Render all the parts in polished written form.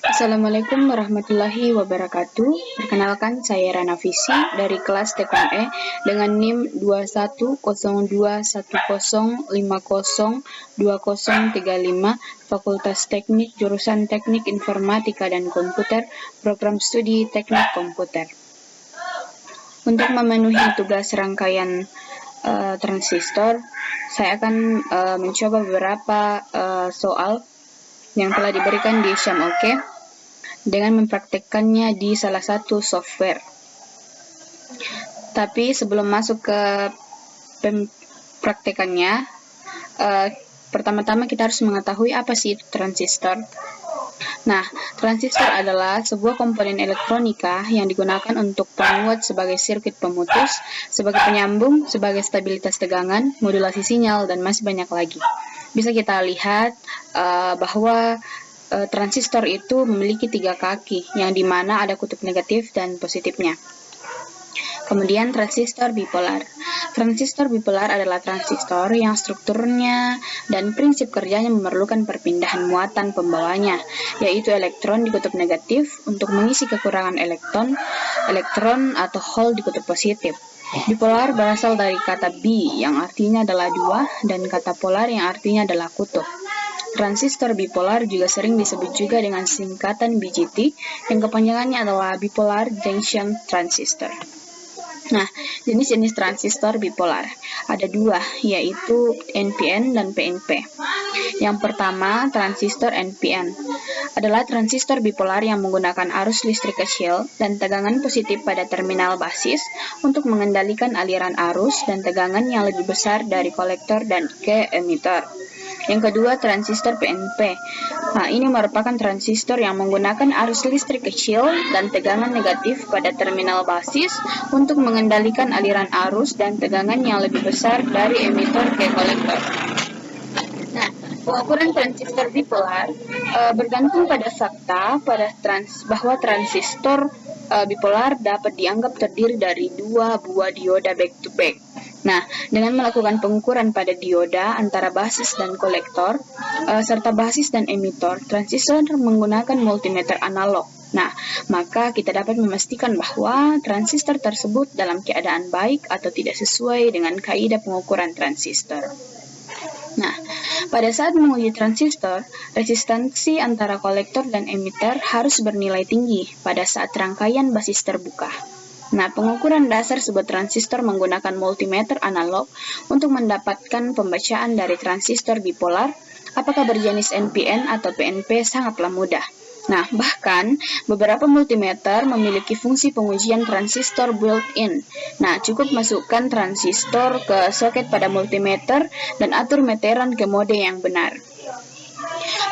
Assalamualaikum warahmatullahi wabarakatuh. Perkenalkan, saya Rana Visi dari kelas TKE dengan NIM 210210502035 Fakultas Teknik jurusan Teknik Informatika dan Komputer, Program Studi Teknik Komputer. Untuk memenuhi tugas rangkaian transistor, saya akan mencoba beberapa soal yang telah diberikan di Syam-OK dengan mempraktekkannya di salah satu software. Tapi sebelum masuk ke praktekannya, pertama-tama kita harus mengetahui apa sih itu transistor. Nah, transistor adalah sebuah komponen elektronika yang digunakan untuk penguat sebagai sirkuit pemutus, sebagai penyambung, sebagai stabilitas tegangan, modulasi sinyal, dan masih banyak lagi. Bisa kita lihat bahwa transistor itu memiliki 3 kaki, yang dimana ada kutub negatif dan positifnya. Kemudian transistor bipolar. Transistor bipolar adalah transistor yang strukturnya dan prinsip kerjanya memerlukan perpindahan muatan pembawanya, yaitu elektron di kutub negatif untuk mengisi kekurangan elektron atau hole di kutub positif. Bipolar berasal dari kata bi yang artinya adalah dua dan kata polar yang artinya adalah kutub. Transistor bipolar juga sering disebut juga dengan singkatan BJT yang kepanjangannya adalah bipolar junction transistor. Nah, jenis-jenis transistor bipolar ada 2, yaitu NPN dan PNP. Yang pertama, transistor NPN adalah transistor bipolar yang menggunakan arus listrik kecil dan tegangan positif pada terminal basis untuk mengendalikan aliran arus dan tegangan yang lebih besar dari kolektor dan ke emitter. Yang kedua, transistor PNP. Nah, ini merupakan transistor yang menggunakan arus listrik kecil dan tegangan negatif pada terminal basis untuk mengendalikan aliran arus dan tegangan yang lebih besar dari emitter ke kolektor. Nah, pengukuran transistor bipolar bergantung pada fakta bahwa transistor bipolar dapat dianggap terdiri dari 2 buah dioda back-to-back. Nah, dengan melakukan pengukuran pada dioda antara basis dan kolektor, serta basis dan emitor, transistor menggunakan multimeter analog. Nah, maka kita dapat memastikan bahwa transistor tersebut dalam keadaan baik atau tidak sesuai dengan kaidah pengukuran transistor. Nah, pada saat menguji transistor, resistansi antara kolektor dan emitter harus bernilai tinggi pada saat rangkaian basis terbuka. Nah, pengukuran dasar sebuah transistor menggunakan multimeter analog untuk mendapatkan pembacaan dari transistor bipolar, apakah berjenis NPN atau PNP sangatlah mudah. Nah, bahkan beberapa multimeter memiliki fungsi pengujian transistor built-in. Nah, cukup masukkan transistor ke soket pada multimeter dan atur meteran ke mode yang benar.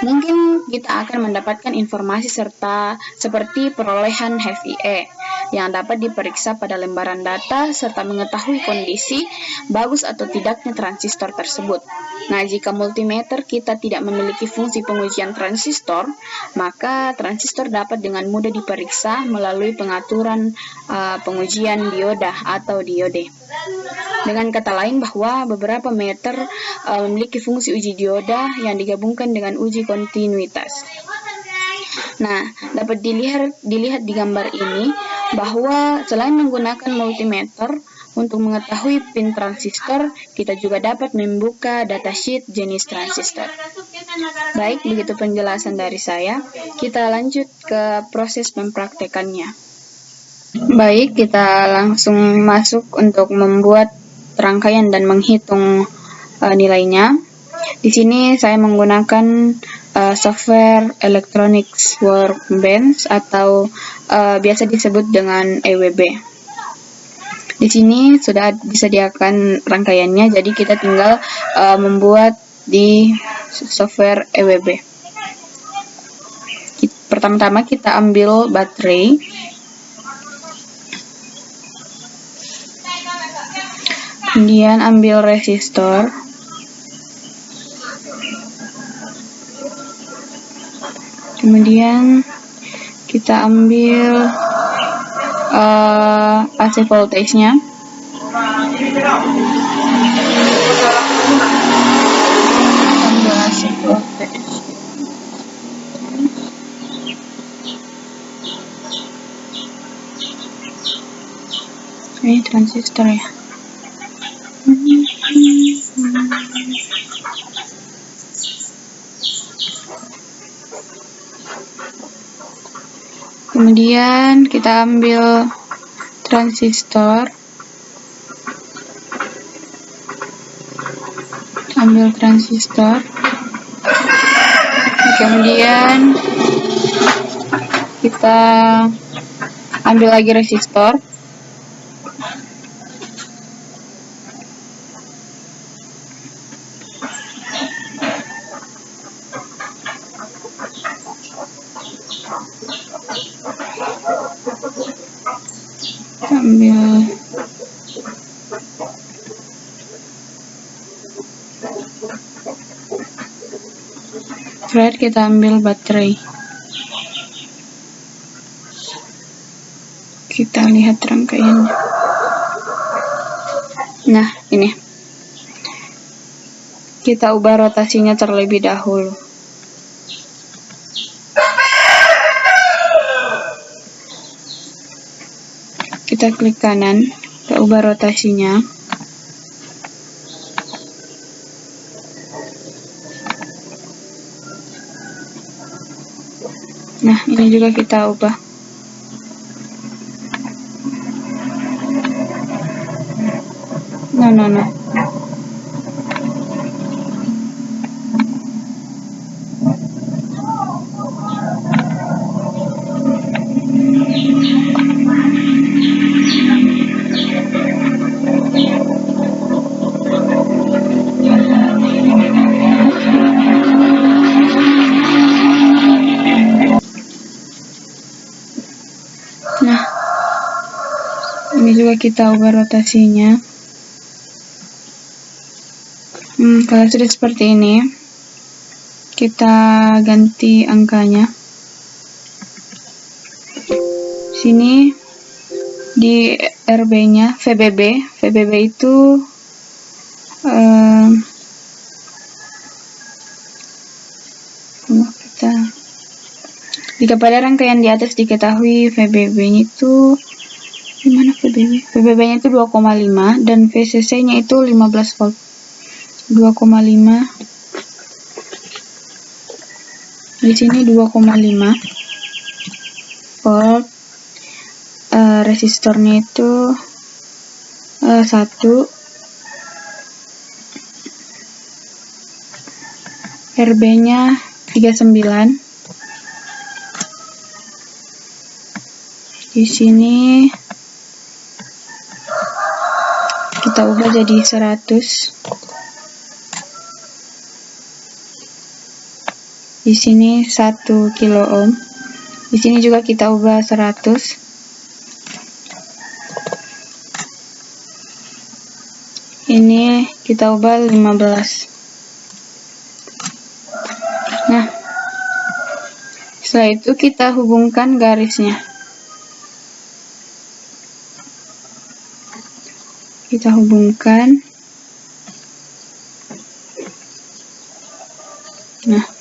Mungkin kita akan mendapatkan informasi seperti perolehan HVE yang dapat diperiksa pada lembaran data serta mengetahui kondisi bagus atau tidaknya transistor tersebut. Nah, jika multimeter kita tidak memiliki fungsi pengujian transistor, maka transistor dapat dengan mudah diperiksa melalui pengaturan pengujian dioda atau diode. Dengan kata lain bahwa beberapa meter memiliki fungsi uji dioda yang digabungkan dengan uji kontinuitas. Nah, dapat dilihat di gambar ini bahwa selain menggunakan multimeter untuk mengetahui pin transistor, kita juga dapat membuka datasheet jenis transistor. Baik, begitu penjelasan dari saya. Kita lanjut ke proses mempraktekannya. Baik, kita langsung masuk untuk membuat rangkaian dan menghitung nilainya. Di sini saya menggunakan software Electronics Workbench atau biasa disebut dengan EWB. Di sini sudah disediakan rangkaiannya, jadi kita tinggal membuat di software EWB. Pertama-tama kita ambil baterai. Kemudian ambil resistor. Kemudian kita ambil AC voltage-nya. Ambil AC voltage. Ini transistor ya. Kemudian kita ambil transistor. Kemudian kita ambil lagi resistor. Ambil thread, kita ambil baterai. Kita lihat rangkaiannya. Nah, ini. Kita ubah rotasinya terlebih dahulu. Kita klik kanan, kita ubah rotasinya. Nah, ini juga kita ubah. No. Nah, ini juga kita ubah rotasinya. Kalau sudah seperti ini, kita ganti angkanya. Sini di RB-nya, VBB itu jika pada rangkaian di atas diketahui VBB-nya itu gimana VBB-nya itu 2,5 dan VCC-nya itu 15 volt. 2,5 di sini 2,5 volt. Resistornya itu 1, RB-nya 39. Di sini kita ubah jadi 100. Di sini 1 kilo ohm. Di sini juga kita ubah 100. Ini kita ubah 15. Nah, setelah itu kita hubungkan garisnya. Kita hubungkan. Nah,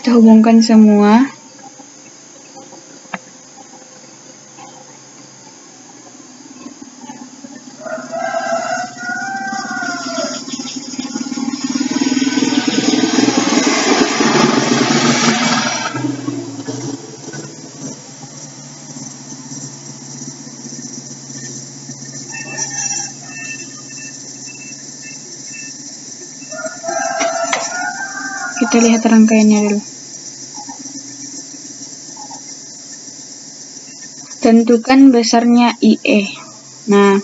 kita hubungkan semua. Kita lihat rangkaiannya dulu. Tentukan besarnya IE. Nah,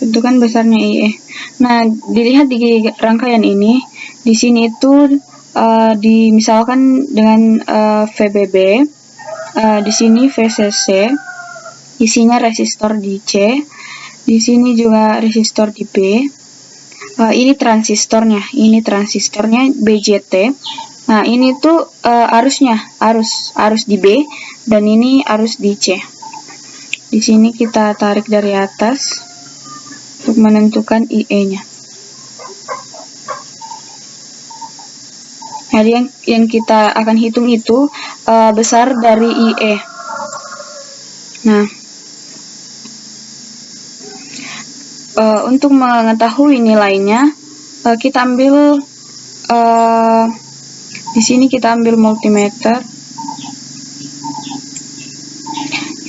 tentukan besarnya IE. Nah, dilihat di rangkaian ini, di sini itu misalkan dengan VBB, di sini VCC, isinya resistor DC, Di sini juga resistor di B. Ini transistornya BJT. Nah, ini tuh arus di B dan ini arus di C. Di sini kita tarik dari atas untuk menentukan IE-nya. Jadi yang kita akan hitung itu besar dari IE. Nah, untuk mengetahui nilainya, kita ambil di sini kita ambil multimeter.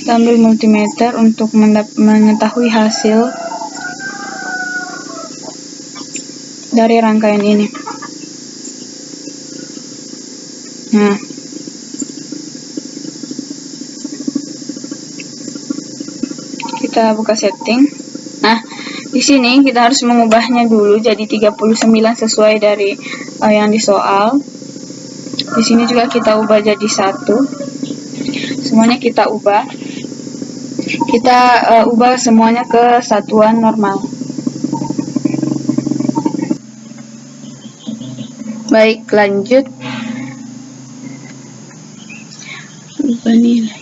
Kita ambil multimeter untuk mengetahui hasil dari rangkaian ini. Nah, kita buka setting. Nah, di sini kita harus mengubahnya dulu jadi 39 sesuai dari yang di soal. Di sini juga kita ubah jadi 1. Semuanya kita ubah. Kita ubah semuanya ke satuan normal. Baik, lanjut. Ubah nilai.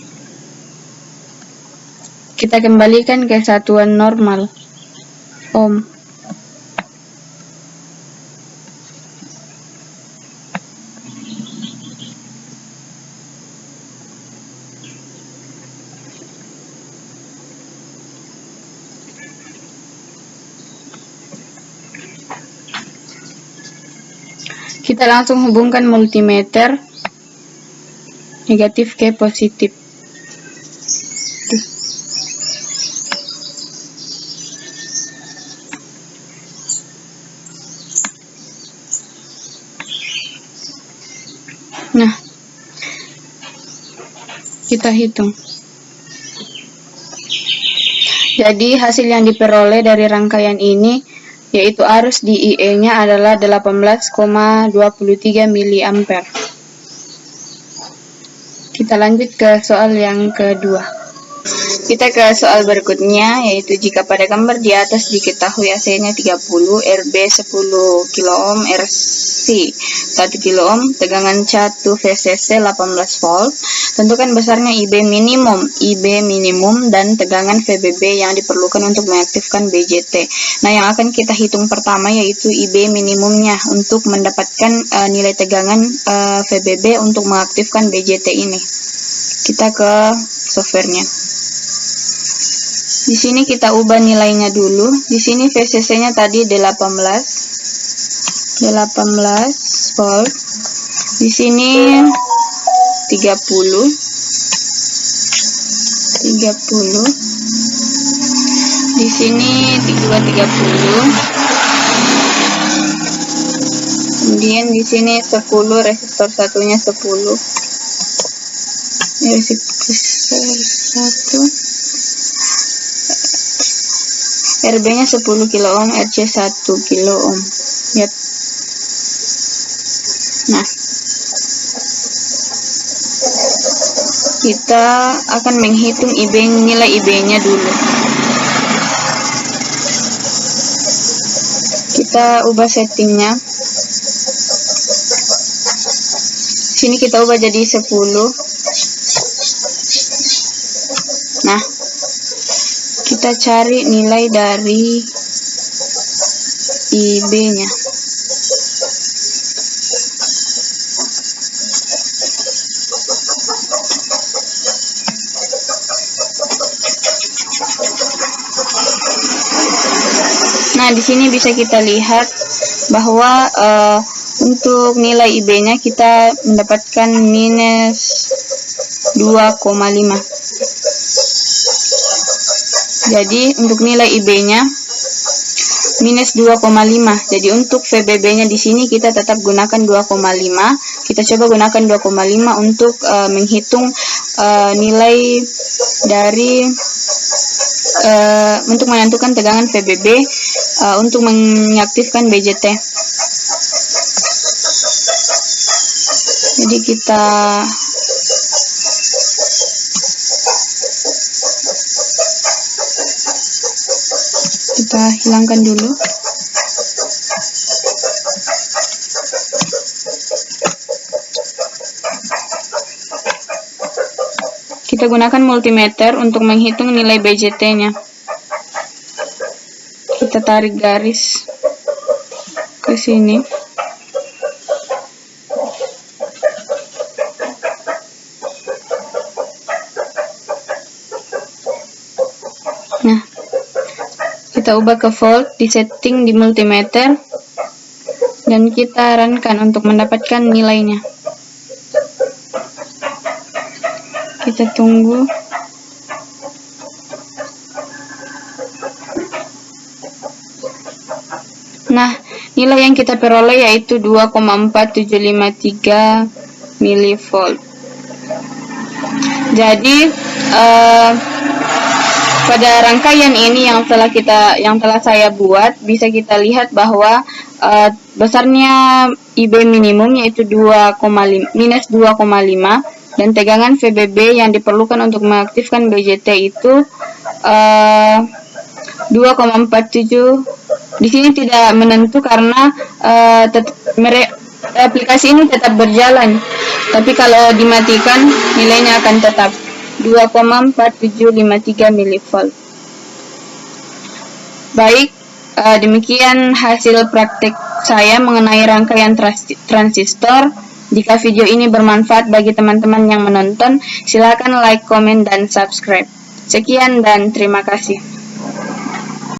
Kita kembalikan ke satuan normal, ohm. Kita langsung hubungkan multimeter negatif ke positif. Nah, kita hitung. Jadi hasil yang diperoleh dari rangkaian ini yaitu arus di IE-nya adalah 18,23 mA. Kita lanjut ke soal yang kedua. Kita ke soal berikutnya, yaitu jika pada gambar di atas diketahui AC-nya 30, RB 10 kΩ, RC 1 kΩ, tegangan catu VCC 18 volt, tentukan besarnya IB minimum dan tegangan VBB yang diperlukan untuk mengaktifkan BJT. Nah, yang akan kita hitung pertama yaitu IB minimumnya untuk mendapatkan nilai tegangan VBB untuk mengaktifkan BJT ini. Kita ke softwarenya. Di sini kita ubah nilainya dulu. Di sini VCC-nya tadi 18 volt. Di sini 30. Di sini juga 30. Kemudian di sini 10, resistor satunya 10. Resistor 1. RB-nya 10 kΩ, RC 1 kΩ. Yap. Nah, kita akan menghitung nilai IB-nya dulu. Kita ubah settingnya. Sini kita ubah jadi 10. Nah, kita cari nilai dari IB-nya. Nah, di sini bisa kita lihat bahwa untuk nilai IB-nya kita mendapatkan minus 2,5. Jadi untuk nilai IB-nya minus 2,5. Jadi untuk VBB-nya di sini kita tetap gunakan 2,5. Kita coba gunakan 2,5 untuk menghitung nilai dari untuk menentukan tegangan VBB untuk mengaktifkan BJT. Jadi kita Kita hilangkan dulu. Kita gunakan multimeter untuk menghitung nilai BJT-nya. Kita tarik garis ke sini. Nah, kita ubah ke volt, disetting di multimeter, dan kita runkan untuk mendapatkan nilainya. Kita tunggu. Nah, nilai yang kita peroleh yaitu 2,4753 mV. Jadi pada rangkaian ini yang telah saya buat, bisa kita lihat bahwa besarnya IB minimum yaitu minus 2,5, dan tegangan VBB yang diperlukan untuk mengaktifkan BJT itu 2,47. Di sini tidak menentu karena aplikasi ini tetap berjalan, tapi kalau dimatikan nilainya akan tetap 2,4753 mV. Baik, demikian hasil praktik saya mengenai rangkaian transistor. Jika video ini bermanfaat bagi teman-teman yang menonton, silakan like, komen, dan subscribe. Sekian dan terima kasih.